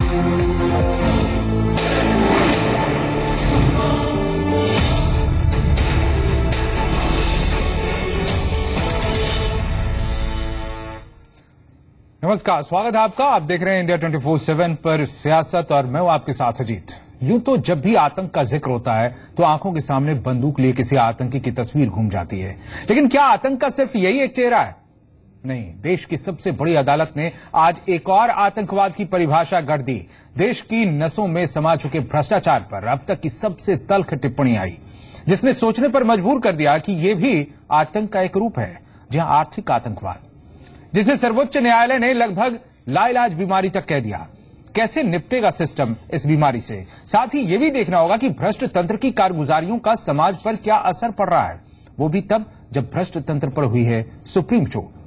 नमस्कार, स्वागत है आपका। आप देख रहे हैं इंडिया 24/7 पर सियासत और मैं हूं आपके साथ अजीत। यूं तो जब भी आतंक का जिक्र होता है तो आंखों के सामने बंदूक लिए किसी आतंकी की तस्वीर घूम जाती है, लेकिन क्या आतंक का सिर्फ यही एक चेहरा है? नहीं, देश की सबसे बड़ी अदालत ने आज एक और आतंकवाद की परिभाषा गढ़ दी। देश की नसों में समा चुके भ्रष्टाचार पर अब तक की सबसे तल्ख टिप्पणी आई, जिसने सोचने पर मजबूर कर दिया कि यह भी आतंक का एक रूप है। जहां आर्थिक आतंकवाद, जिसे सर्वोच्च न्यायालय ने लगभग लाइलाज बीमारी तक कह दिया। कैसे निपटेगा सिस्टम इस बीमारी से? साथ ही यह भी देखना होगा कि भ्रष्ट तंत्र की कारगुजारियों का समाज पर क्या असर पड़ रहा है, वो भी तब जब भ्रष्ट तंत्र पर हुई है सुप्रीम चोट।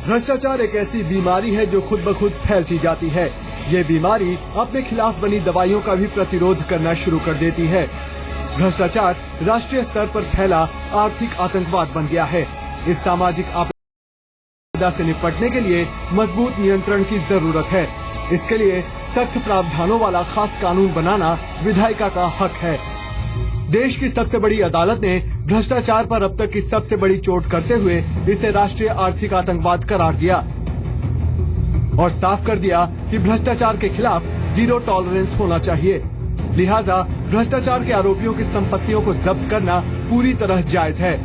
भ्रष्टाचार एक ऐसी बीमारी है जो खुद ब खुद फैलती जाती है। ये बीमारी अपने खिलाफ बनी दवाइयों का भी प्रतिरोध करना शुरू कर देती है। भ्रष्टाचार राष्ट्रीय स्तर पर फैला आर्थिक आतंकवाद बन गया है। इस सामाजिक आपदा से निपटने के लिए मजबूत नियंत्रण की जरूरत है। इसके लिए सख्त प्रावधानों वाला खास कानून बनाना विधायिका का हक है। देश की सबसे बड़ी अदालत ने भ्रष्टाचार पर अब तक की सबसे बड़ी चोट करते हुए इसे राष्ट्रीय आर्थिक आतंकवाद करार दिया और साफ कर दिया कि भ्रष्टाचार के खिलाफ जीरो टॉलरेंस होना चाहिए। लिहाजा भ्रष्टाचार के आरोपियों की संपत्तियों को जब्त करना पूरी तरह जायज है।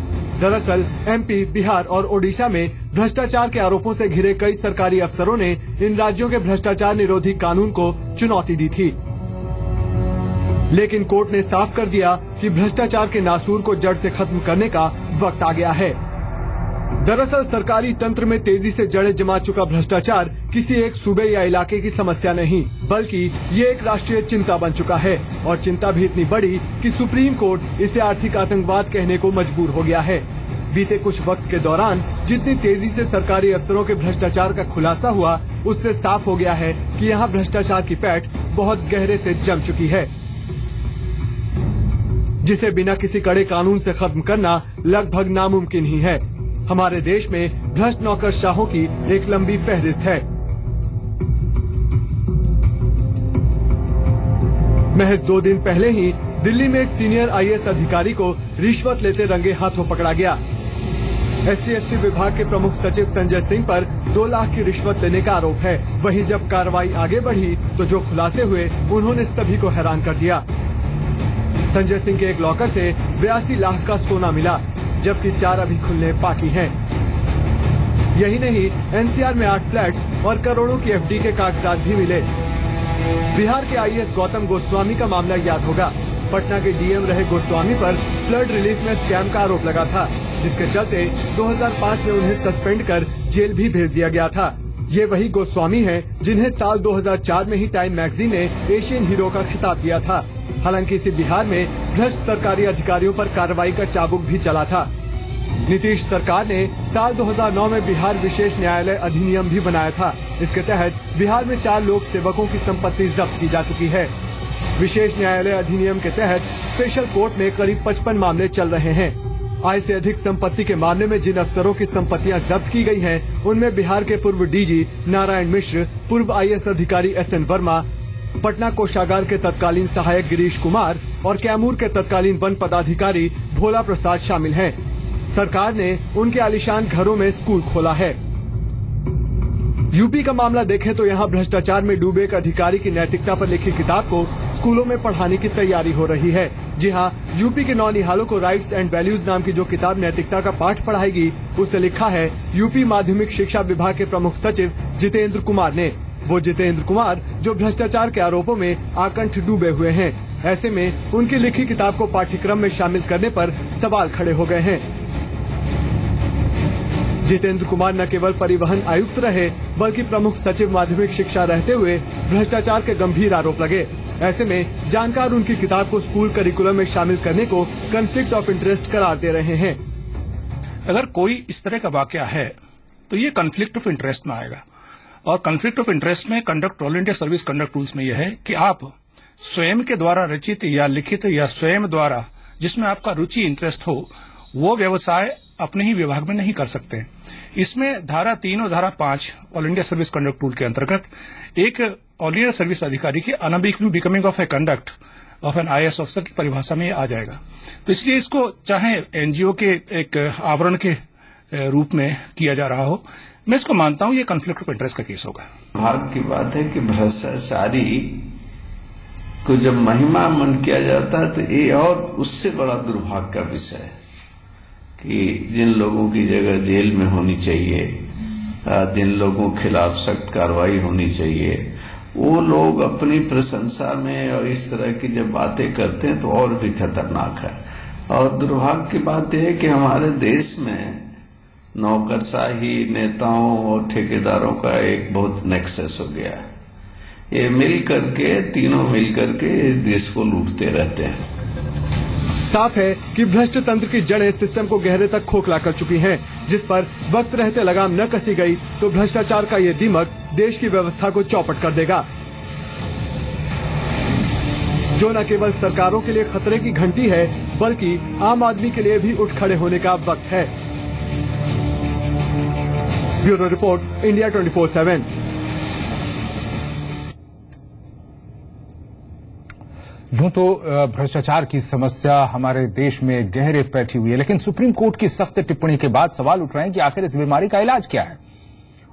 दरअसल एमपी, बिहार और ओडिशा में भ्रष्टाचार के आरोपों से घिरे कई सरकारी अफसरों ने इन राज्यों के भ्रष्टाचार निरोधी कानून को चुनौती दी थी, लेकिन कोर्ट ने साफ कर दिया कि भ्रष्टाचार के नासूर को जड़ से खत्म करने का वक्त आ गया है। दरअसल सरकारी तंत्र में तेजी से जड़ें जमा चुका भ्रष्टाचार किसी एक सूबे या इलाके की समस्या नहीं, बल्कि ये एक राष्ट्रीय चिंता बन चुका है। और चिंता भी इतनी बड़ी कि सुप्रीम कोर्ट इसे आर्थिक आतंकवाद कहने को मजबूर हो गया है। बीते कुछ वक्त के दौरान जितनी तेजी से सरकारी अफसरों के भ्रष्टाचार का खुलासा हुआ, उससे साफ हो गया है कि यहाँ भ्रष्टाचार की पैठ बहुत गहरे से जम चुकी है, जिसे बिना किसी कड़े कानून से खत्म करना लगभग नामुमकिन ही है। हमारे देश में भ्रष्ट नौकरशाहों की एक लंबी फहरिस्त है। महज 2 दिन पहले ही दिल्ली में एक सीनियर आईएएस अधिकारी को रिश्वत लेते रंगे हाथों पकड़ा गया। SC/ST विभाग के प्रमुख सचिव संजय सिंह पर 2 लाख की रिश्वत लेने का आरोप है। वहीं जब कार्रवाई आगे बढ़ी तो जो खुलासे हुए उन्होंने सभी को हैरान कर दिया। संजय सिंह के एक लॉकर से 82 लाख का सोना मिला, जबकि 4 अभी खुलने बाकी हैं। यही नहीं, एनसीआर में 8 फ्लैट्स और करोड़ों की एफडी के कागजात भी मिले। बिहार के आईएएस गौतम गोस्वामी का मामला याद होगा। पटना के डीएम रहे गोस्वामी पर फ्लड रिलीफ में स्कैम का आरोप लगा था, जिसके चलते 2005 में उन्हें सस्पेंड कर जेल भी भेज दिया गया था। ये वही गोस्वामी हैं जिन्हें साल 2004 में ही टाइम मैगजीन ने एशियन हीरो का खिताब दिया था। हालांकि इसी बिहार में भ्रष्ट सरकारी अधिकारियों पर कार्रवाई का चाबुक भी चला था। नीतीश सरकार ने साल 2009 में बिहार विशेष न्यायालय अधिनियम भी बनाया था। इसके तहत बिहार में 4 लोक सेवकों की संपत्ति जब्त की जा चुकी है। विशेष न्यायालय अधिनियम के तहत स्पेशल कोर्ट में करीब 55 मामले चल रहे हैं। आय से अधिक संपत्ति के मामले में जिन अफसरों की संपत्तियां जब्त की गई हैं, उनमें बिहार के पूर्व डीजी नारायण मिश्र, पूर्व आईएएस अधिकारी SN वर्मा, पटना कोषागार के तत्कालीन सहायक गिरीश कुमार और कैमूर के तत्कालीन वन पदाधिकारी भोला प्रसाद शामिल हैं। सरकार ने उनके आलीशान घरों में स्कूल खोला है। यूपी का मामला देखें तो यहाँ भ्रष्टाचार में डूबे एक अधिकारी की नैतिकता पर लिखी किताब को स्कूलों में पढ़ाने की तैयारी हो रही है। जी हाँ, यूपी के नौनिहालों को राइट्स एंड वैल्यूज नाम की जो किताब नैतिकता का पाठ पढ़ाएगी, उसे लिखा है यूपी माध्यमिक शिक्षा विभाग के प्रमुख सचिव जितेंद्र कुमार ने। वो जितेंद्र कुमार जो भ्रष्टाचार के आरोपों में आकंठ डूबे हुए हैं। ऐसे में उनकी लिखी किताब को पाठ्यक्रम में शामिल करने पर सवाल खड़े हो गए हैं। जितेंद्र कुमार न केवल परिवहन आयुक्त रहे, बल्कि प्रमुख सचिव माध्यमिक शिक्षा रहते हुए भ्रष्टाचार के गंभीर आरोप लगे। ऐसे में जानकार उनकी किताब को स्कूल करिकुलम में शामिल करने को कॉन्फ्लिक्ट ऑफ इंटरेस्ट करार दे रहे हैं। अगर कोई इस तरह का वाकया है तो ये कॉन्फ्लिक्ट ऑफ इंटरेस्ट में आएगा, और कॉन्फ्लिक्ट ऑफ इंटरेस्ट में conduct all India service conduct rules में यह है कि आप स्वयं के द्वारा रचित या लिखित या स्वयं द्वारा जिसमें आपका रुचि इंटरेस्ट हो वो व्यवसाय अपने ही विभाग में नहीं कर सकते। इसमें धारा 3 और धारा 5 all India service conduct rule के अंतर्गत एक ऑल इंडिया सर्विस अधिकारी के unbecoming of a conduct of an IAS officer की परिभाषा में आ जाएगा। तो इसलिए इसको चाहे एनजीओ के एक आवरण के रूप में किया जा रहा हो, मैं इसको मानता हूं ये कॉन्फ्लिक्ट ऑफ इंटरेस्ट का केस होगा। भाग की बात है कि भ्रष्टाचारी को जब महिमा मन किया जाता है तो ये और उससे बड़ा दुर्भाग्य का विषय है कि जिन लोगों की जगह जेल में होनी चाहिए, जिन लोगों के खिलाफ सख्त कार्रवाई होनी चाहिए, वो लोग अपनी प्रशंसा में और इस तरह की जब बातें करते हैं तो और भी खतरनाक है। और दुर्भाग्य की बात यह है कि हमारे देश में नौकरशाही, नेताओं और ठेकेदारों का एक बहुत नेक्सस हो गया है। ये मिल करके, तीनों मिल करके इस देश को लूटते रहते हैं। साफ है कि भ्रष्ट तंत्र की जड़ें सिस्टम को गहरे तक खोखला कर चुकी हैं, जिस पर वक्त रहते लगाम न कसी गई तो भ्रष्टाचार का ये दीमक देश की व्यवस्था को चौपट कर देगा, जो न केवल सरकारों के लिए खतरे की घंटी है बल्कि आम आदमी के लिए भी उठ खड़े होने का वक्त है। Bureau report, India 24/7। यूं तो भ्रष्टाचार की समस्या हमारे देश में गहरे बैठी हुई है, लेकिन सुप्रीम कोर्ट की सख्त टिप्पणी के बाद सवाल उठ रहे हैं कि आखिर इस बीमारी का इलाज क्या है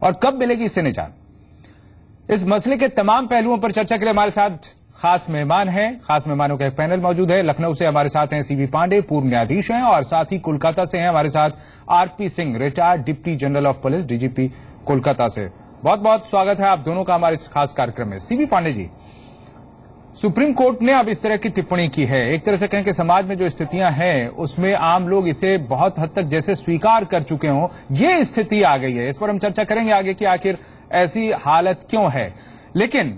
और कब मिलेगी इससे निजात। इस मसले के तमाम पहलुओं पर चर्चा के लिए हमारे साथ खास मेहमान हैं। खास मेहमानों का एक पैनल मौजूद है। लखनऊ से हमारे साथ हैं सीवी पांडे, पूर्व न्यायाधीश हैं, और साथ ही कोलकाता से हैं हमारे साथ RP Singh, retired deputy general of police, DGP Kolkata से। बहुत बहुत स्वागत है आप दोनों का हमारे इस खास कार्यक्रम में। CV Pandey ji, supreme court ने अब इस तरह की टिप्पणी की है, एक तरह से कहें कि समाज में जो स्थितियां हैं उसमें आम लोग इसे बहुत हद तक जैसे स्वीकार कर चुके हों, ये स्थिति आ गई है। इस पर हम चर्चा करेंगे आगे कि आखिर ऐसी हालत क्यों है। लेकिन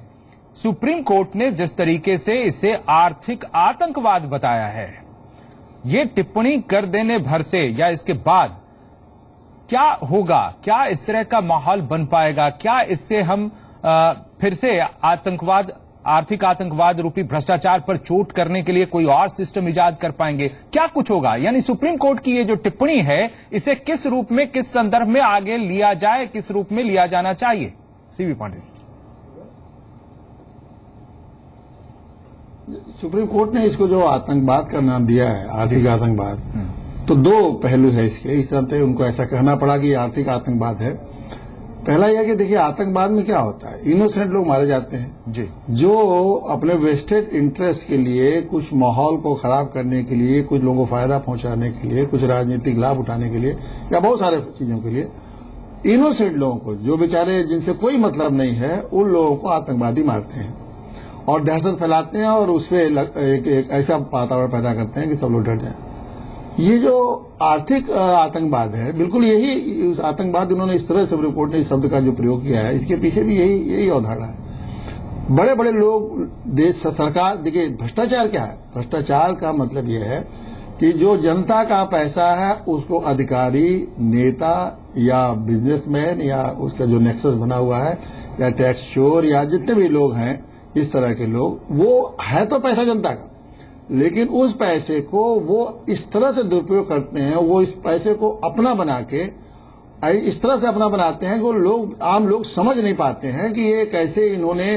सुप्रीम कोर्ट ने जिस तरीके से इसे आर्थिक आतंकवाद बताया है, ये टिप्पणी कर देने भर से या इसके बाद क्या होगा? क्या इस तरह का माहौल बन पाएगा? क्या इससे हम फिर से आर्थिक आतंकवाद रूपी भ्रष्टाचार पर चोट करने के लिए कोई और सिस्टम इजाद कर पाएंगे? क्या कुछ होगा? यानी सुप्रीम कोर्ट की ये जो टिप्पणी है, इसे किस रूप में, किस संदर्भ में आगे लिया जाए, किस रूप में लिया जाना चाहिए? सीवी पांडे। सुप्रीम कोर्ट ने इसको जो आतंकवाद का नाम दिया है, आर्थिक आतंकवाद, तो दो पहलू है इसके। इस तरह से उनको ऐसा कहना पड़ा कि आर्थिक आतंकवाद है। पहला यह कि देखिए, आतंकवाद में क्या होता है, इनोसेंट लोग मारे जाते हैं जी, जो अपने वेस्टेड इंटरेस्ट के लिए, कुछ माहौल को खराब करने के लिए, कुछ लोगों को फायदा पहुंचाने के लिए, कुछ राजनीतिक लाभ उठाने के लिए, या बहुत सारे चीजों के लिए इनोसेंट लोगों को, जो बेचारे जिनसे कोई मतलब नहीं है, उन लोगों को आतंकवादी मारते हैं और दहशत फैलाते हैं और उससे एक ऐसा वातावरण पैदा करते हैं कि सब लोग डर जाएं। ये जो आर्थिक आतंकवाद है, बिल्कुल यही आतंकवाद उन्होंने इस तरह सुप्रीम कोर्ट ने इस शब्द का जो प्रयोग किया है, इसके पीछे भी यही अवधारणा है। बड़े बड़े लोग, देश सरकार, देखिए भ्रष्टाचार क्या है? भ्रष्टाचार का मतलब यह है कि जो जनता का पैसा है उसको अधिकारी, नेता या बिजनेसमैन या उसका जो नेक्सस बना हुआ है, या टैक्स चोर, या जितने भी लोग हैं इस तरह के लोग, वो है तो पैसा जनता का, लेकिन उस पैसे को वो इस तरह से दुरुपयोग करते हैं, वो इस पैसे को अपना बना के इस तरह से अपना बनाते हैं कि वो लोग, आम लोग समझ नहीं पाते हैं कि ये कैसे इन्होंने,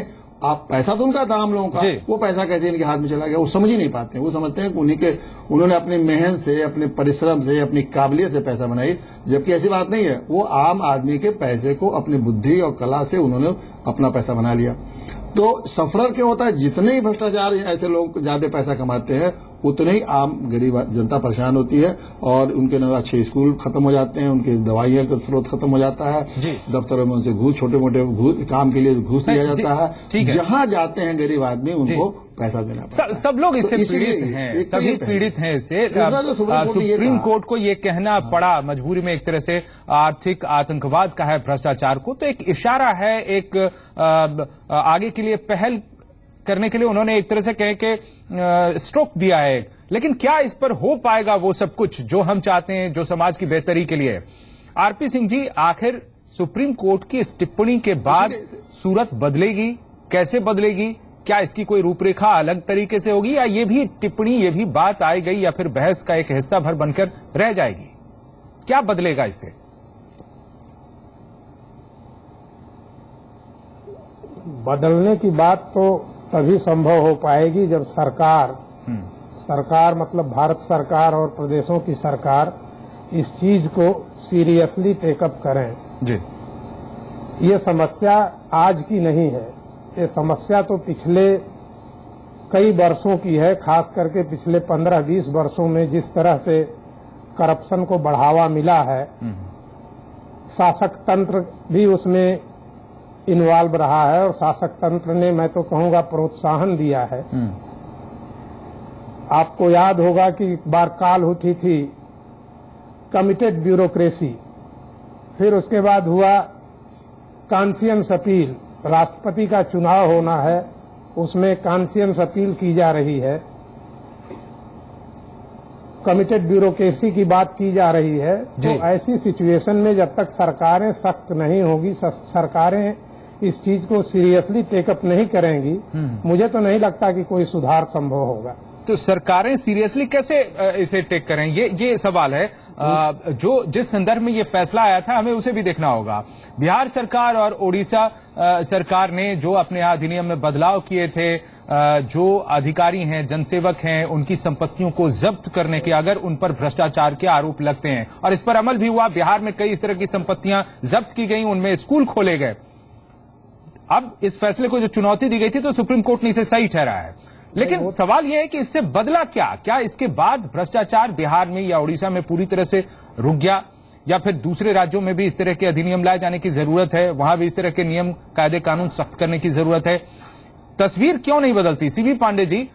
आप पैसा तो उनका था आम लोगों का, वो पैसा कैसे इनके हाथ में चला गया, वो समझ ही नहीं पाते हैं। वो समझते हैं कि उन्होंने अपनी मेहनत से, अपने परिश्रम से, अपनी काबिलियत से पैसा बनाई, जबकि ऐसी बात नहीं है। वो आम आदमी के पैसे को अपनी बुद्धि और कला से उन्होंने अपना पैसा बना लिया। तो सफरर क्या होता है, जितने ही भ्रष्टाचार ऐसे लोग ज्यादा पैसा कमाते हैं, उतने ही आम गरीब जनता परेशान होती है और उनके अच्छे स्कूल खत्म हो जाते हैं, उनके दवाइयां का स्रोत खत्म हो जाता है, दफ्तरों में उनसे घूस, छोटे मोटे काम के लिए घूस लिया जाता है। जहां जाते हैं गरीब आदमी, उनको पैसा देना पड़ता है। सब लोग इससे पीड़ित हैं, सभी पीड़ित हैं इससे। सुप्रीम कोर्ट को ये कहना पड़ा मजबूरी में, एक तरह से आर्थिक आतंकवाद का है भ्रष्टाचार को, तो एक इशारा है, एक आगे के लिए पहल करने के लिए उन्होंने एक तरह से कह के स्ट्रोक दिया है, लेकिन क्या इस पर हो पाएगा वो सब कुछ जो हम चाहते हैं, जो समाज की बेहतरी के लिए? आरपी सिंह जी, आखिर सुप्रीम कोर्ट की इस टिप्पणी के बाद सूरत बदलेगी? कैसे बदलेगी? क्या इसकी कोई रूपरेखा अलग तरीके से होगी, या ये भी टिप्पणी, ये भी बात आई गई, या फिर बहस का एक हिस्सा भर बनकर रह जाएगी? क्या बदलेगा इससे? बदलने की बात तो तभी संभव हो पाएगी जब सरकार मतलब भारत सरकार और प्रदेशों की सरकार इस चीज को सीरियसली टेकअप करें। जी, ये समस्या आज की नहीं है, ये समस्या तो पिछले कई वर्षों की है। खास करके पिछले 15-20 वर्षों में जिस तरह से करप्शन को बढ़ावा मिला है, शासक तंत्र भी उसमें इन्वॉल्व रहा है और शासक तंत्र ने, मैं तो कहूंगा, प्रोत्साहन दिया है। आपको याद होगा कि एक बार काल उठी थी कमिटेड ब्यूरोक्रेसी, फिर उसके बाद हुआ कॉन्शियस अपील। राष्ट्रपति का चुनाव होना है, उसमें कॉन्शियस अपील की जा रही है, कमिटेड ब्यूरोक्रेसी की बात की जा रही है। तो ऐसी सिचुएशन में जब तक सरकारें सख्त नहीं होगी, सरकारें इस चीज को सीरियसली टेकअप नहीं करेंगी, मुझे तो नहीं लगता कि कोई सुधार संभव होगा। तो सरकारें सीरियसली कैसे इसे टेक करें, ये सवाल है। जो जिस संदर्भ में ये फैसला आया था, हमें उसे भी देखना होगा। बिहार सरकार और ओडिशा सरकार ने जो अपने अधिनियम में बदलाव किए थे, जो अधिकारी हैं, जनसेवक हैं, उनकी संपत्तियों को जब्त करने के, अगर उन पर भ्रष्टाचार के आरोप लगते हैं, और इस पर अमल भी हुआ, बिहार में कई इस तरह की संपत्तियां जब्त की गई, उनमें स्कूल खोले गए। अब इस फैसले को जो चुनौती दी गई थी, तो सुप्रीम कोर्ट ने इसे सही ठहराया है। लेकिन सवाल यह है कि इससे बदला क्या इसके बाद भ्रष्टाचार बिहार में या उड़ीसा में पूरी तरह से रुक गया, या फिर दूसरे राज्यों में भी इस तरह के अधिनियम लाए जाने की जरूरत है, वहां भी इस तरह के नियम, कायदे, कानून सख्त करने की जरूरत है? तस्वीर क्यों नहीं बदलती? सीवी पांडे जी,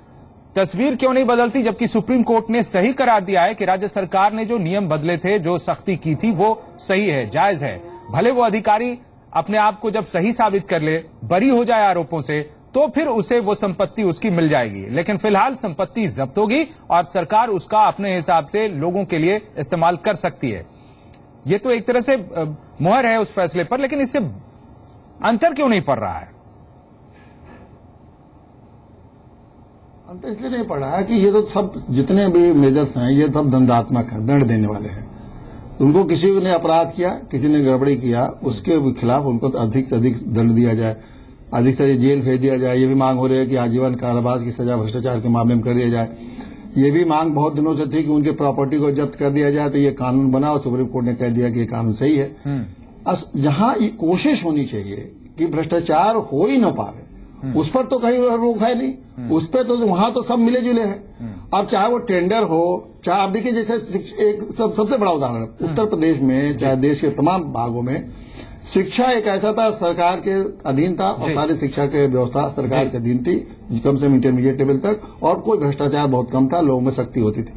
तस्वीर क्यों नहीं बदलती, जबकि सुप्रीम कोर्ट ने सही करार दिया है कि राज्य सरकार ने जो नियम बदले थे, जो सख्ती की थी, वो सही है, जायज है। भले वो अधिकारी अपने आप को जब सही साबित कर ले, बरी हो जाए आरोपों से, तो फिर उसे वो संपत्ति उसकी मिल जाएगी, लेकिन फिलहाल संपत्ति जब्त होगी और सरकार उसका अपने हिसाब से लोगों के लिए इस्तेमाल कर सकती है। ये तो एक तरह से मुहर है उस फैसले पर, लेकिन इससे अंतर क्यों नहीं पड़ रहा है? अंतर इसलिए नहीं पड़ रहा है कि ये तो सब जितने भी मेजर्स हैं, ये सब दंडात्मक है, दंड देने वाले हैं। उनको किसी ने अपराध किया, किसी ने गड़बड़ी किया, उसके खिलाफ उनको अधिक से अधिक दंड दिया जाए, अधिक से अधिक जेल भेज दिया जाए। ये भी मांग हो रही है कि आजीवन कारावास की सजा भ्रष्टाचार के मामले में कर दिया जाए। ये भी मांग बहुत दिनों से थी कि उनके प्रॉपर्टी को जब्त कर दिया जाए। तो ये कानून बना और सुप्रीम कोर्ट ने कह दिया कि ये कानून सही है। जहां ये कोशिश होनी चाहिए कि भ्रष्टाचार हो ही न पावे, उस पर तो कहीं रोक है नहीं, उस पर तो वहां तो सब मिले जुले हैं। अब चाहे वो टेंडर हो, चाहे आप देखिए, जैसे एक सबसे बड़ा उदाहरण उत्तर प्रदेश में, चाहे देश के तमाम भागों में, शिक्षा एक ऐसा था, सरकार के अधीन था और सारी शिक्षा की व्यवस्था सरकार के अधीन थी, कम से कम इंटरमीडिएट लेवल तक, और कोई भ्रष्टाचार बहुत कम था, लोगों में शक्ति होती थी।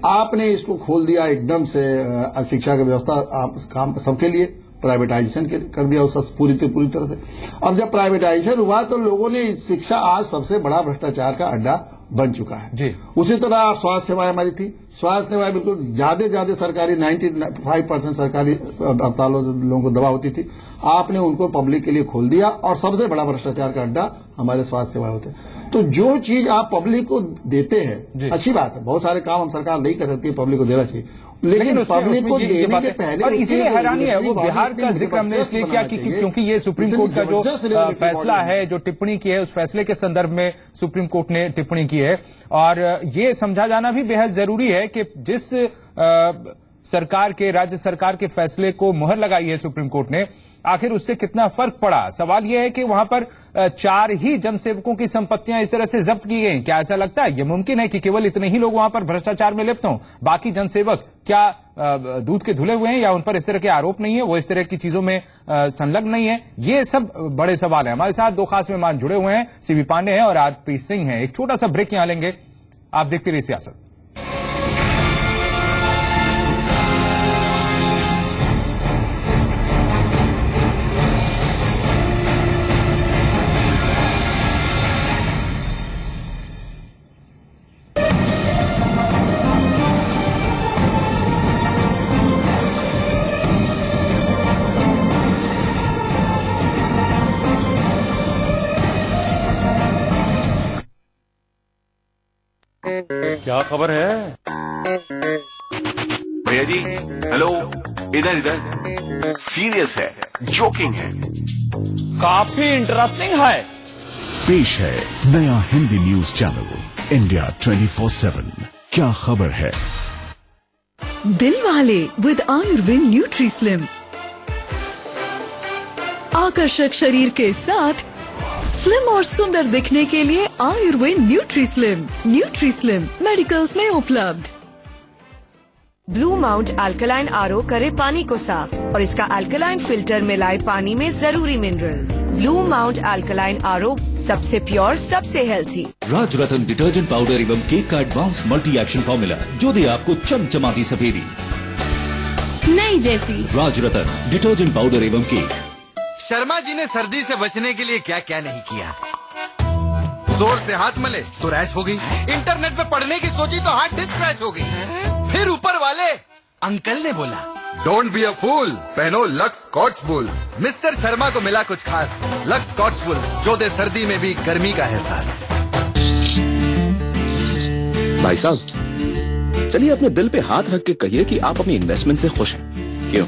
आपने इसको खोल दिया एकदम से, शिक्षा की व्यवस्था काम सबके लिए, प्राइवेटाइजेशन कर दिया उस पूरी तरह से। अब जब प्राइवेटाइजेशन हुआ तो लोगों ने शिक्षा आज सबसे बड़ा भ्रष्टाचार का अड्डा बन चुका है जी। उसी तरह स्वास्थ्य सेवाएं हमारी थी, स्वास्थ्य सेवाएं बिल्कुल ज्यादा सरकारी, 95% सरकारी अस्पतालों से लोगों को दवा होती थी, आपने उनको पब्लिक के लिए खोल दिया और सबसे बड़ा भ्रष्टाचार का अड्डा हमारे स्वास्थ्य सेवाएं होते हैं। तो जो चीज आप पब्लिक को देते हैं, अच्छी बात है, बहुत सारे काम हम सरकार नहीं कर सकती, पब्लिक को देना चाहिए, लेकिन पब्लिक को देने के पहले, और इसीलिए हैरानी है, वो बिहार का जिक्र हमने इसलिए किया क्योंकि ये सुप्रीम कोर्ट का जो फैसला है, जो टिप्पणी की है, उस फैसले के संदर्भ में सुप्रीम कोर्ट ने टिप्पणी की है, और ये समझा जाना भी बेहद जरूरी है कि जिस सरकार के, राज्य सरकार के फैसले को मुहर लगाई है सुप्रीम कोर्ट ने, आखिर उससे कितना फर्क पड़ा। सवाल यह है कि वहां पर 4 ही जनसेवकों की संपत्तियां इस तरह से जब्त की गई। क्या ऐसा लगता है, यह मुमकिन है कि केवल इतने ही लोग वहां पर भ्रष्टाचार में लिप्त हों, बाकी जनसेवक क्या दूध के धुले हुए हैं, या उन पर इस तरह के आरोप नहीं है, वो इस तरह की चीजों में संलग्न नहीं है? ये सब बड़े सवाल है। हमारे साथ 2 खास मेहमान जुड़े हुए हैं, सीवी पांडे हैं और आरपी सिंह हैं। एक छोटा सा ब्रेक यहां लेंगे, आप देखते रहिए सियासत। क्या खबर है? भैया जी, हेलो, इधर इधर। सीरियस है, जोकिंग है। काफी इंटरेस्टिंग है। पेश है नया हिंदी न्यूज चैनल इंडिया 24/7। क्या खबर है? दिल वाले विद आयुर्वेद न्यूट्री स्लिम। आकर्षक शरीर के साथ स्लिम और सुंदर दिखने के लिए आयुर्वेद न्यूट्री स्लिम मेडिकल्स में उपलब्ध। ब्लू माउंट अल्कलाइन आरओ करे पानी को साफ और इसका अल्कलाइन फिल्टर मिलाए पानी में जरूरी minerals. Blue mount alkaline RO सबसे प्योर, सबसे हेल्थी। राजरत्न डिटर्जेंट पाउडर एवं केक का एडवांस मल्टी एक्शन फॉर्मूला जो दे आपको चमचमाती सफेदी नई जैसी। राजरत्न डिटर्जेंट पाउडर एवं केक। शर्मा जी ने सर्दी से बचने के लिए क्या क्या नहीं किया। जोर से हाथ मले तो रैश हो गई, इंटरनेट पे पढ़ने की सोची तो हार्ड डिस्क क्रैश हो गई। फिर ऊपर वाले अंकल ने बोला, डोंट बी अ फूल, पहनो लक्स स्कॉच वुल। मिस्टर शर्मा को मिला कुछ खास, लक्स स्कॉच वुल जो दे सर्दी में भी गर्मी का एहसास। भाई साहब, चलिए अपने दिल पे हाथ रख के कहिए कि आप अपनी इन्वेस्टमेंट से खुश हैं। क्यों,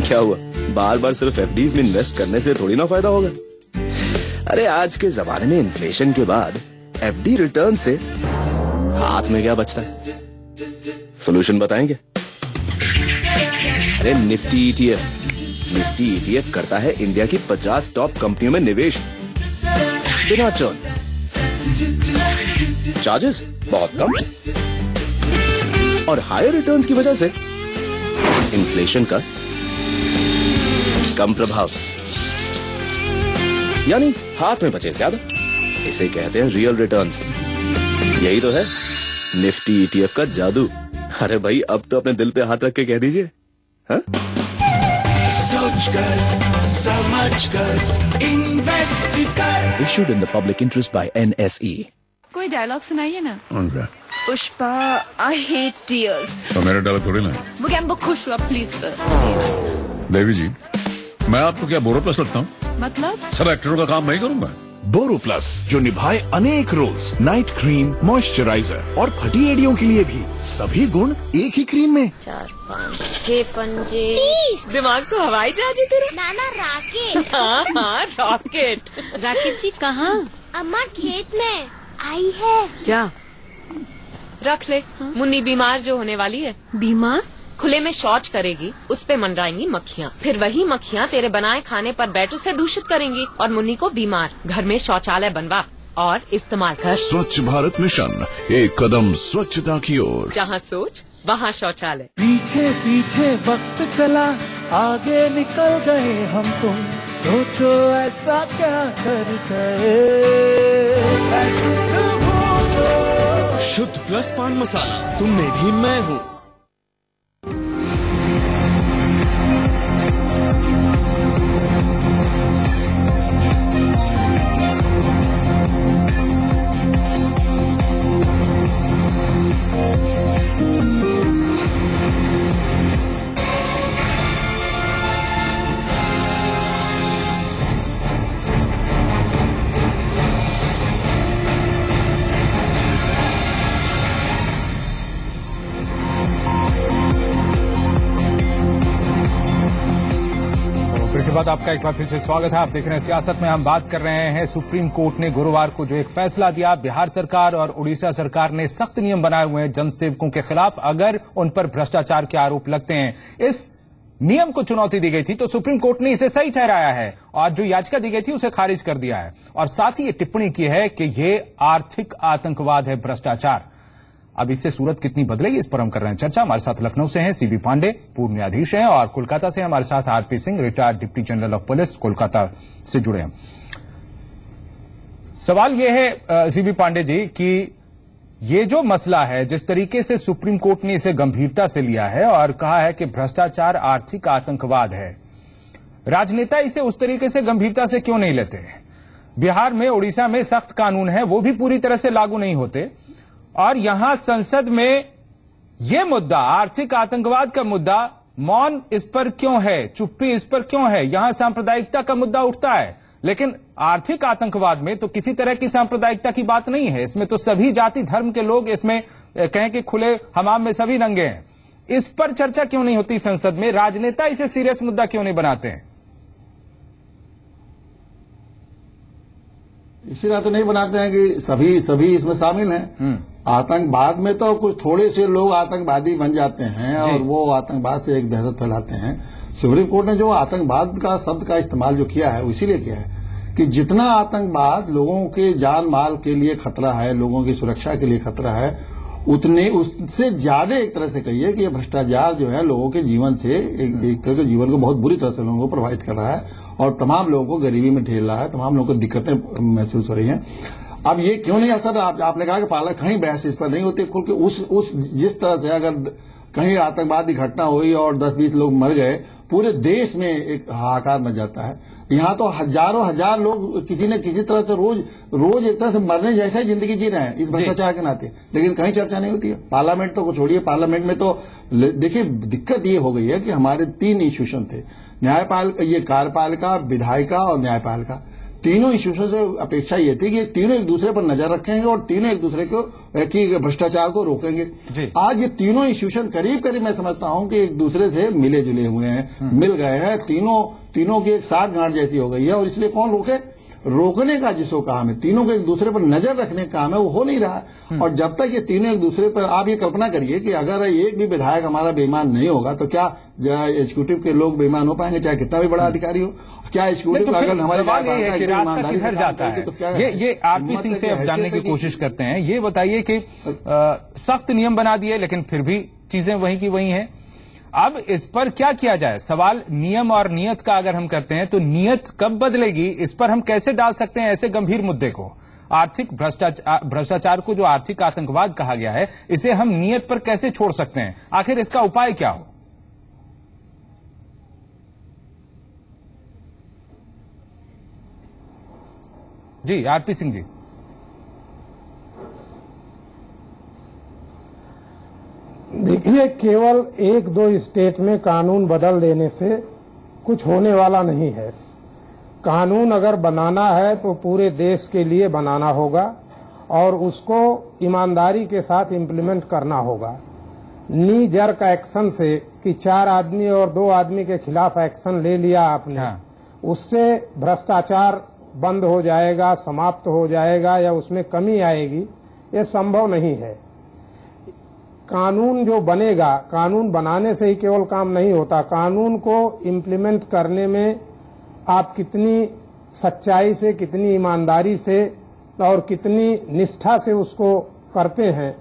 क्या हुआ? बार बार सिर्फ एफडीज में इन्वेस्ट करने से थोड़ी ना फायदा होगा। अरे आज के जमाने में इन्फ्लेशन के बाद एफडी रिटर्न से हाथ में क्या बचता है? सॉल्यूशन बताएंगे? अरे निफ्टी ईटीएफ करता है इंडिया की 50 टॉप कंपनियों में निवेश बिना चर्न। चार्जेस बहुत कम और हायर रिटर्न्स की वजह से इन्फ्लेशन का कम प्रभाव, यानी हाथ में बचे ज्यादा। इसे कहते हैं रियल रिटर्न्स। यही तो है निफ्टी ईटीएफ का जादू। अरे भाई, अब तो अपने दिल पे हाथ रख के कह दीजिए। हाँ? सोच कर, समझ कर, इन्वेस्ट कर। Issued in the public interest by NSE। कोई डायलॉग सुनाइए ना। Pushpa, I hate tears. तो मेरा डायलॉग थोड़ी ना। वो कैम्बो खुश हुआ प्लीज सर। देवी जी, मैं आपको क्या बोरो प्लस लगता हूँ? मतलब सब एक्टरों का काम मैं ही करूँगा। बोरो प्लस जो निभाए अनेक रोल्स, नाइट क्रीम, मॉइस्चराइजर और फटी एड़ियों के लिए भी सभी गुण एक ही क्रीम में। 4, 5, 6 पंजे। दिमाग तो हवाई जहाज है तेरा। नाना राकेट। हाँ रॉकेट। राकेट जी कहाँ? अम्मा खेत में आई है। जा रख ले। मुन्नी बीमार जो होने वाली है। बीमार? खुले में शौच करेगी, उस पे मंडराएंगी मक्खियाँ। फिर वही मक्खियाँ तेरे बनाए खाने पर बैठ उसे दूषित करेंगी और मुन्नी को बीमार। घर में शौचालय बनवा और इस्तेमाल कर। स्वच्छ भारत मिशन, एक कदम स्वच्छता की ओर। जहाँ सोच वहाँ शौचालय। पीछे पीछे वक्त चला, आगे निकल गए हम तुम। सोचो ऐसा क्या कर गए। शुद्ध प्लस पान मसाला, तुम में भी मैं हूँ। के बाद आपका एक बार फिर से स्वागत है। आप देख रहे हैं सियासत में। हम बात कर रहे हैं सुप्रीम कोर्ट ने गुरुवार को जो एक फैसला दिया। बिहार सरकार और उड़ीसा सरकार ने सख्त नियम बनाए हुए हैं जनसेवकों के खिलाफ अगर उन पर भ्रष्टाचार के आरोप लगते हैं। इस नियम को चुनौती दी गई थी तो सुप्रीम कोर्ट ने इसे सही ठहराया है और जो याचिका दी गई थी उसे खारिज कर दिया है और साथ ही ये टिप्पणी की है कि यह आर्थिक आतंकवाद है, भ्रष्टाचार। अब इससे सूरत कितनी बदलेगी, इस पर हम कर रहे हैं चर्चा। हमारे साथ लखनऊ से हैं सीबी पांडे, पूर्व न्यायाधीश हैं, और कोलकाता से हमारे साथ RP Singh, retired deputy general of police, Kolkata से जुड़े हैं। सवाल यह है सीबी पांडे जी कि ये जो मसला है, जिस तरीके से सुप्रीम कोर्ट ने इसे गंभीरता से लिया है और कहा है कि भ्रष्टाचार आर्थिक आतंकवाद है, राजनेता इसे उस तरीके से गंभीरता से क्यों नहीं लेते? बिहार में, उड़ीसा में सख्त कानून है, वो भी पूरी तरह से लागू नहीं होते और यहां संसद में यह मुद्दा, आर्थिक आतंकवाद का मुद्दा, मौन इस पर क्यों है, चुप्पी इस पर क्यों है? यहां सांप्रदायिकता का मुद्दा उठता है, लेकिन आर्थिक आतंकवाद में तो किसी तरह की सांप्रदायिकता की बात नहीं है। इसमें तो सभी जाति धर्म के लोग इसमें कहें कि खुले हमाम में सभी नंगे हैं। इस पर चर्चा क्यों नहीं होती संसद में? राजनेता इसे सीरियस मुद्दा क्यों नहीं बनाते हैं? इसीलिए तो नहीं बनाते हैं कि सभी इसमें शामिल हैं। आतंकवाद में तो कुछ थोड़े से लोग आतंकवादी बन जाते हैं और वो आतंकवाद से एक दहशत फैलाते हैं। सुप्रीम कोर्ट ने जो आतंकवाद का शब्द का इस्तेमाल जो किया है, इसीलिए किया है कि जितना आतंकवाद लोगों के जान माल के लिए खतरा है, लोगों की सुरक्षा के लिए खतरा है, उतने उससे ज्यादा एक तरह से कहिए कि ये भ्रष्टाचार जो है लोगों के जीवन से एक तरह के जीवन को बहुत बुरी तरह से लोगों को प्रभावित कर रहा है और तमाम लोगों को गरीबी में ढेल रहा है, तमाम लोगों को दिक्कतें महसूस हो रही हैं। अब ये क्यों नहीं असर, आपने कहा कि पार्लियामेंट कहीं बहस इस पर नहीं होती खुल के। उस जिस तरह से अगर कहीं आतंकवादी घटना हुई और 10-20 लोग मर गए, पूरे देश में एक हाहाकार मच जाता है। यहाँ तो हजारों हजार लोग किसी न किसी तरह से रोज एक तरह से मरने जैसा ही जिंदगी जी रहे हैं इस भ्रष्टाचार के नाते, लेकिन कहीं चर्चा नहीं होती है। पार्लियामेंट तो छोड़िए, पार्लियामेंट में तो देखिए दिक्कत ये हो गई है कि हमारे 3 इंस्टीट्यूशन थे, ये कार्यपालिका, विधायिका और न्यायपालिका। तीनों इंस्टीट्यूशन से अपेक्षा ये थी कि तीनों एक दूसरे पर नजर रखेंगे और तीनों एक दूसरे को की भ्रष्टाचार को रोकेंगे। आज ये तीनों इंस्टीट्यूशन करीब मैं समझता हूं कि एक दूसरे से मिले जुले हुए हैं, मिल गए हैं। तीनों की एक साठ गांठ जैसी हो गई है और इसलिए कौन रोके? रोकने का जिसको काम है, तीनों को एक दूसरे पर नजर रखने का काम है, वो हो नहीं रहा। और जब तक ये तीनों एक दूसरे पर, आप ये कल्पना करिए कि अगर एक भी विधायक हमारा बेईमान नहीं होगा तो क्या एग्जीक्यूटिव के लोग बेईमान हो पाएंगे, चाहे कितना भी बड़ा अधिकारी हो? क्या एग्जीक्यूटिव अगर हमारे ईमानदारी से जाता है तो क्या ये आरपी सिंह से अब जानने की कोशिश करते हैं। ये बताइए कि सख्त नियम बना दिए लेकिन फिर भी चीजें वहीं की वहीं हैं। अब इस पर क्या किया जाए? सवाल नियम और नियत का अगर हम करते हैं तो नियत कब बदलेगी, इस पर हम कैसे डाल सकते हैं ऐसे गंभीर मुद्दे को? आर्थिक भ्रष्टाचार को जो आर्थिक आतंकवाद कहा गया है, इसे हम नियत पर कैसे छोड़ सकते हैं? आखिर इसका उपाय क्या हो? जी आरपी सिंह जी। देखिए, केवल 1-2 स्टेट में कानून बदल देने से कुछ होने वाला नहीं है। कानून अगर बनाना है तो पूरे देश के लिए बनाना होगा और उसको ईमानदारी के साथ इम्प्लीमेंट करना होगा। नी जर्क एक्शन से कि 4 आदमी और 2 आदमी के खिलाफ एक्शन ले लिया आपने, उससे भ्रष्टाचार बंद हो जाएगा, समाप्त हो जाएगा या उसमें कमी आएगी, ये संभव नहीं है। कानून जो बनेगा, कानून बनाने से ही केवल काम नहीं होता, कानून को इम्प्लीमेंट करने में आप कितनी सच्चाई से, कितनी ईमानदारी से और कितनी निष्ठा से उसको करते हैं,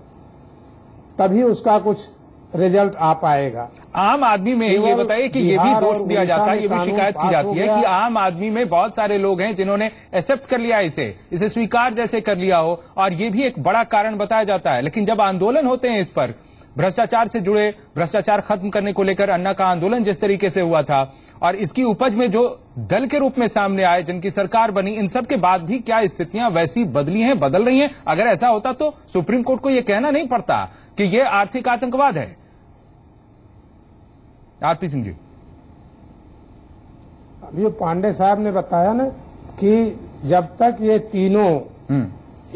तभी उसका कुछ रिजल्ट आ पाएगा। आम आदमी में ये बताइए कि ये भी दोष दिया जाता है, ये भी शिकायत की जाती है कि आम आदमी में बहुत सारे लोग हैं जिन्होंने एक्सेप्ट कर लिया, इसे स्वीकार जैसे कर लिया हो, और ये भी एक बड़ा कारण बताया जाता है। लेकिन जब आंदोलन होते हैं इस पर, भ्रष्टाचार से जुड़े, भ्रष्टाचार खत्म करने को लेकर अन्ना का आंदोलन जिस तरीके से हुआ था और इसकी उपज में जो दल के रूप में सामने आए, जिनकी सरकार बनी, इन सब के बाद भी क्या स्थितियां वैसी बदली हैं, बदल रही हैं? अगर ऐसा होता तो सुप्रीम कोर्ट को यह कहना नहीं पड़ता कि यह आर्थिक आतंकवाद है। आरपी सिंह जी, अभी पांडे साहब ने बताया ना कि जब तक ये तीनों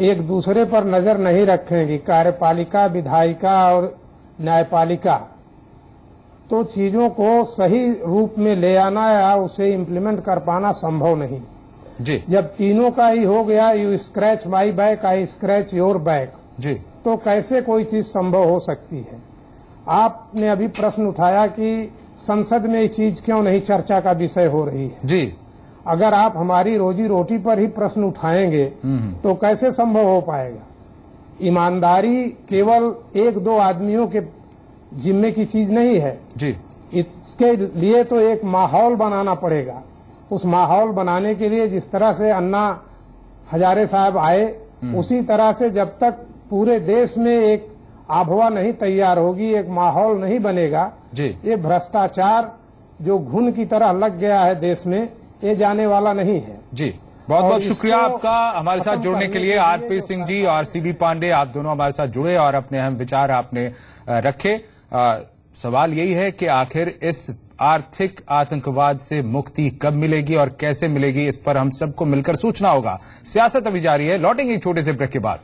एक दूसरे पर नजर नहीं रखेंगी, कार्यपालिका, विधायिका और न्यायपालिका, तो चीजों को सही रूप में ले आना या उसे इम्प्लीमेंट कर पाना संभव नहीं जी। जब तीनों का ही हो गया, you scratch my back, I scratch your back जी, तो कैसे कोई चीज संभव हो सकती है? आपने अभी प्रश्न उठाया कि संसद में ये चीज क्यों नहीं चर्चा का विषय हो रही है जी। अगर आप हमारी रोजी रोटी पर ही प्रश्न उठाएंगे तो कैसे संभव हो पाएगा? ईमानदारी केवल 1-2 आदमियों के जिम्मे की चीज नहीं है जी। इसके लिए तो एक माहौल बनाना पड़ेगा। उस माहौल बनाने के लिए जिस तरह से अन्ना हजारे साहब आए, उसी तरह से जब तक पूरे देश में एक आभवा नहीं तैयार होगी, एक माहौल नहीं बनेगा जी, ये भ्रष्टाचार जो घुन की तरह लग गया है देश में, ये जाने वाला नहीं है जी। बहुत बहुत शुक्रिया आपका हमारे साथ जुड़ने के लिए, आरपी सिंह जी और सीबी पांडे, आप दोनों हमारे साथ जुड़े और अपने अहम विचार आपने रखे। सवाल यही है कि आखिर इस आर्थिक आतंकवाद से मुक्ति कब मिलेगी और कैसे मिलेगी, इस पर हम सबको मिलकर सोचना होगा। सियासत अभी जारी है, लौटेंगे एक छोटे से ब्रेक के बाद।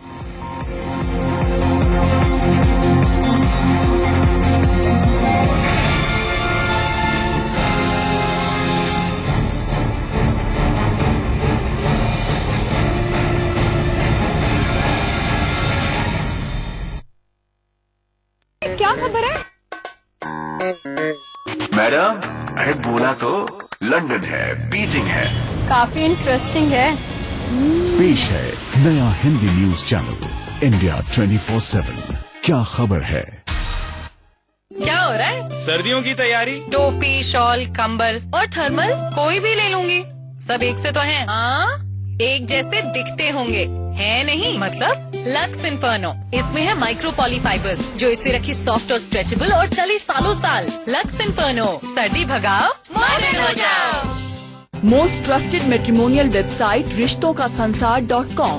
क्या खबर है? मैडम, अरे बोला तो लंदन है, बीजिंग है। काफी इंटरेस्टिंग है। पेश है नया हिंदी न्यूज चैनल इंडिया 24/7। क्या खबर है? क्या हो रहा है? सर्दियों की तैयारी। टोपी, शॉल, कंबल और थर्मल कोई भी ले लूंगी। सब एक से तो हैं। एक जैसे दिखते होंगे, है नहीं? मतलब लक्स इन्फर्नो, इसमें है माइक्रो पॉली फाइबर्स जो इसे रखी सॉफ्ट और स्ट्रेचेबल और चली सालों साल। लक्स इन्फर्नो, सर्दी भगाओ, मॉडर्न हो जाओ। मोस्ट ट्रस्टेड मैट्रिमोनियल वेबसाइट रिश्तों का संसार.com।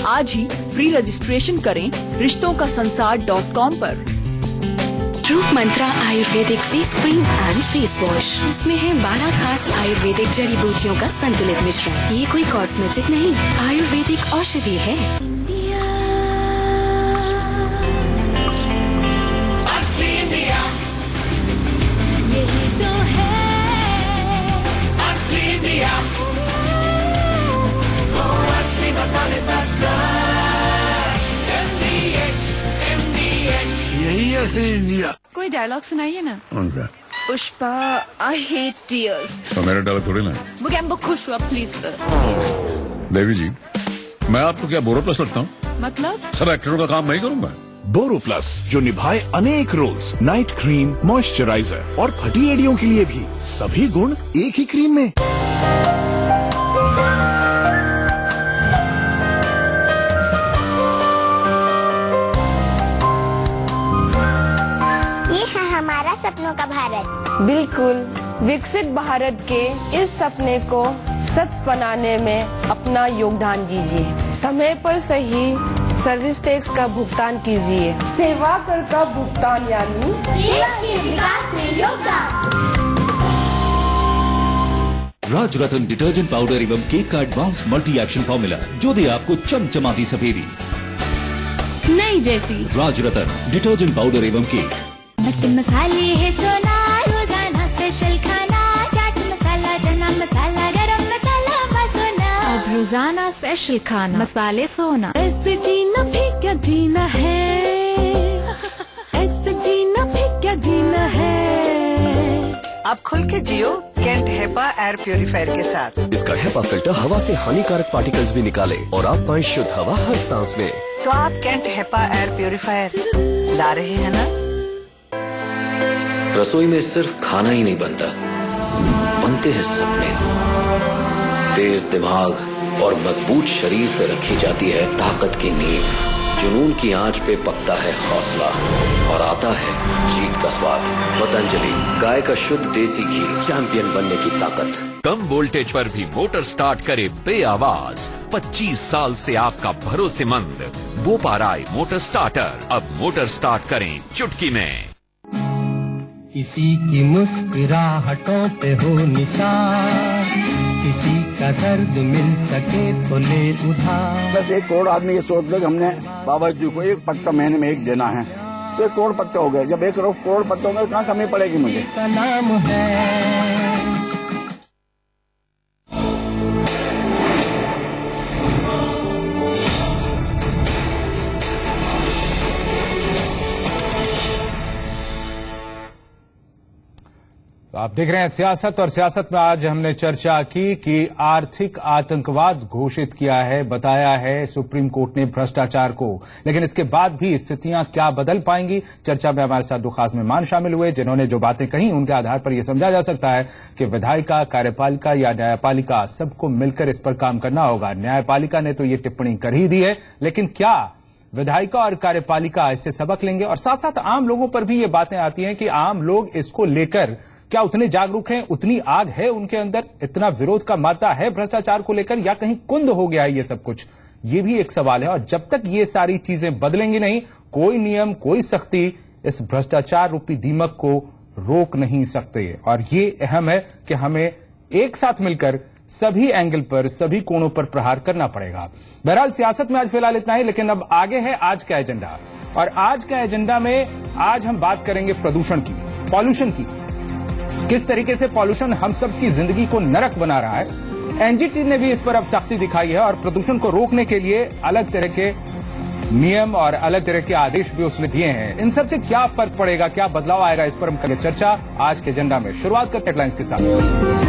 आज ही फ्री रजिस्ट्रेशन करें रिश्तोंकासंसार.com पर। Truth Mantra Ayurvedic face cream and face wash, इसमें है 12 खास आयुर्वेदिक जड़ी बूटियों का संतुलित मिश्रण। ये कोई कॉस्मेटिक नहीं, आयुर्वेदिक औषधि है। असली इंडिया, यही तो है असली इंडिया। असली मसाले यही असली इंडिया। कोई डायलॉग सुनाइए ना। कौन सा? Pushpa, I hate tears. तो मेरा डाला थोड़ी ना। वो खुश हुआ प्लीज सर। देवी जी, मैं आपको क्या बोरो प्लस लगता हूँ? मतलब सब एक्टरों का काम मैं ही करूंगा। बोरो प्लस, जो निभाए अनेक रोल्स, नाइट क्रीम, मॉइस्चराइजर और फटी एड़ियों के लिए भी सभी गुण एक ही क्रीम में। ये है हमारा सपनों का भारत। बिल्कुल, विकसित भारत के इस सपने को सच बनाने में अपना योगदान दीजिए। समय पर सही सर्विस टैक्स का भुगतान कीजिए। सेवा कर का भुगतान यानी देश के विकास में योगदान। राज रतन डिटर्जेंट पाउडर एवं केक का एडवांस मल्टी एक्शन फॉर्मूला, जो दे आपको चमचमाती सफेदी। नहीं जैसी। राज रतन डिटर्जेंट पाउडर एवं केक। मस्त मसाले है सोना, रोजाना स्पेशल खाना, चाट मसाला, चना मसाला, गरम मसाला, मसोना। अब रोजाना स्पेशल खाना, मसाले सोना। ऐसे जीना भी क्या जीना है, ऐसे जीना भी क्या जीना है। अब खुल के जियो कैंट हेपा एयर प्योरीफायर के साथ। इसका हेपा फिल्टर हवा से हानिकारक पार्टिकल्स भी निकाले और आप पाएं शुद्ध हवा हर सांस में। तो आप कैंट हेपा एयर प्योरीफायर ला रहे हैं ना? रसोई में सिर्फ खाना ही नहीं बनता, बनते हैं सपने। तेज दिमाग और मजबूत शरीर से रखी जाती है ताकत की नींव। जुनून की आंच पे पकता है हौसला और आता है जीत का स्वाद। पतंजलि गाय का शुद्ध देसी घी, चैंपियन बनने की ताकत। कम वोल्टेज पर भी मोटर स्टार्ट करे बेआवाज। 25 साल से आपका भरोसेमंद बोपाराय मोटर स्टार्टर। अब मोटर स्टार्ट करें चुटकी में। किसी की मुस्कुराहटों पे हो निशान, किसी का दर्द मिल सके तो ले उधार। बस 1 करोड़ आदमी ये सोच लो कि हमने बाबा जी को 1 पत्ता महीने में 1 देना है, तो 1 करोड़ पत्ते हो गए। जब 1 करोड़ पत्ते होंगे, कहाँ कमी पड़ेगी मुझे? का नाम है तो आप देख रहे हैं सियासत, और सियासत में आज हमने चर्चा की कि आर्थिक आतंकवाद घोषित किया है, बताया है सुप्रीम कोर्ट ने भ्रष्टाचार को। लेकिन इसके बाद भी स्थितियां क्या बदल पाएंगी? चर्चा में हमारे साथ 2 खास मेहमान शामिल हुए जिन्होंने जो बातें कही उनके आधार पर यह समझा जा सकता है कि विधायिका, कार्यपालिका या न्यायपालिका सबको मिलकर इस पर काम करना होगा। न्यायपालिका ने तो ये टिप्पणी कर ही दी है, लेकिन क्या विधायिका और कार्यपालिका इससे सबक लेंगे? और साथ साथ आम लोगों पर भी ये बातें आती हैं कि आम लोग इसको लेकर क्या उतने जागरूक हैं, उतनी आग है उनके अंदर, इतना विरोध का मादा है भ्रष्टाचार को लेकर, या कहीं कुंद हो गया है ये सब कुछ? ये भी एक सवाल है। और जब तक ये सारी चीजें बदलेंगी नहीं, कोई नियम, कोई सख्ती इस भ्रष्टाचार रूपी दीमक को रोक नहीं सकते और ये अहम है कि हमें एक साथ मिलकर सभी एंगल पर, सभी कोणों पर प्रहार करना पड़ेगा। बहरहाल सियासत में आज फिलहाल इतना ही, लेकिन अब आगे है आज का एजेंडा और आज का एजेंडा में आज हम बात करेंगे प्रदूषण की, पॉल्यूशन की। किस तरीके से पॉल्यूशन हम सब की जिंदगी को नरक बना रहा है। एनजीटी ने भी इस पर अब सख्ती दिखाई है और प्रदूषण को रोकने के लिए अलग तरह के नियम और अलग तरह के आदेश भी उसने दिए हैं। इन सब से क्या फर्क पड़ेगा, क्या बदलाव आएगा, इस पर हम करेंगे चर्चा आज के एजेंडा में। शुरुआत करते हेडलाइंस के साथ।